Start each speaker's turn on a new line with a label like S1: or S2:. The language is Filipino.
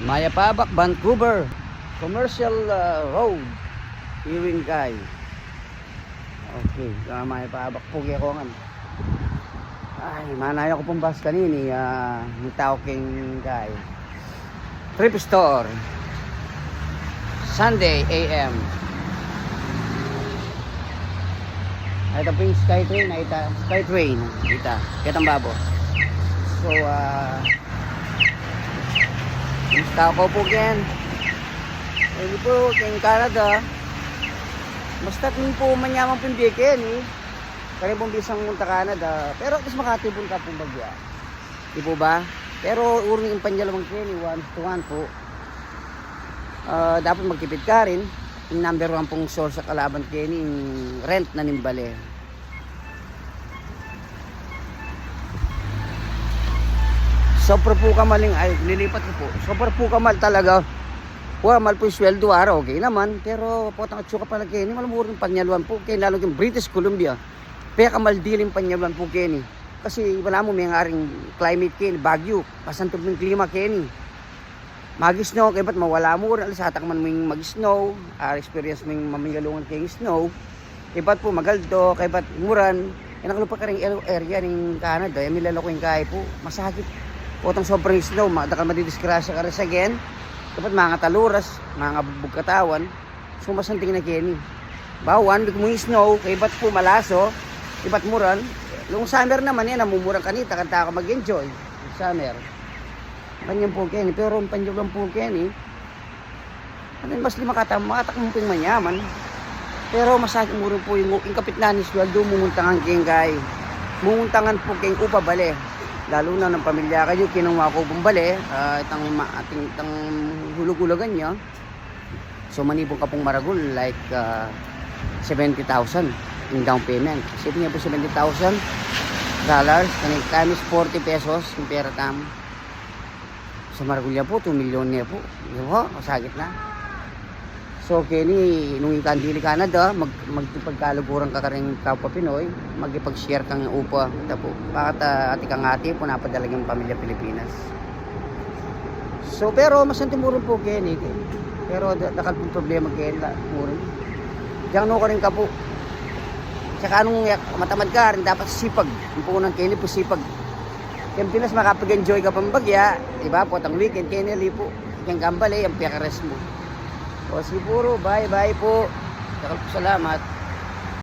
S1: Mayapabak, Vancouver Commercial Road Iwing Kay. Okay, Mayapabak po ako nga. Ay, manaya ko pong bus kanini, Talking Kay. Trip store. Sunday AM. Ito po yung Skytrain, Skytrain, kitang babo. So, gusto ko po yan. Hindi po, kayong Canada. Basta kung po manyaman po yung biyakin, kaya pong bisang munta Canada. Pero at least makatibon ka pong bagya. Di po ba? Pero uring yung panyalamang kini, 1-1 po. Dapat magtipid ka rin. Yung number 1 pong source sa kalaban kini, yung rent na nimbale. Super po kamaling, ay lilipat ko po. Super po kamal talaga. Mal po yung sweldo araw, okay naman. Pero potang atsuka pala kini, malamurin panyaluan po. Kaya lalo yung British Columbia. Kaya kamaldiling panyaluan po kini. Kasi wala mo may aring climate kini, bagyo. Pasantog ng klima kini. Mag-snow, kaya ba't mawala mo rin. Alisatak man mo yung mag-snow. Experience mo yung mamigalungan kayong snow. Kaya ba't po magaldo, kaya ba't muran. Yan ang lupa ka rin area ng Canada. Yan milalako yung kaya po. Masakit. Potang sobrang snow, dakal madidiskrasya ka rin sa gen. Dapat mga taluras, mga bubog katawan. So masanting na kini. Ba, 1 week mo yung snow, kaya ba't po malaso, kaya ba't muran. Yung summer naman yan, namumurang kanita, kanta ka mag-enjoy. Yung summer. Ganyan po kini, pero ang panjog lang po kini. Ano yung mas lima makatakong po yung manyaman. Pero masakit mo rin po yung kapit na ni sweldo, mumuntangan kayong kay. Mumuntangan po kayong upabali. Lalo na ng pamilya kayo, kinuha ko bumbali, itang hulug-hulugan nyo. So manibong ka pong maragul, like 70,000 in down payment. Isipin niya po $70,000, times 40 pesos, yung pera tam. Sa maragul niya po, 2 million niya po. Diba? Masagit na. So kini nung ikandili Canada, magpagkaluguran ka rin kapwa Pinoy, magipag-share kang upa tapo. Bakit ati kang ati po napadala yung pamilya Pilipinas. So pero masanti mo rin po kini. Pero dakal pong problema kini murin. Diyan no ka rin ka po. Tsaka anong matamad ka rin dapat sipag. Yung punan kini po sipag. Kaya Pinas makapag-enjoy ka pang bagya, diba? Potang weekend kini lipo. Yung gambale, yung piyakares mo. O siguro, bye-bye po. Salamat.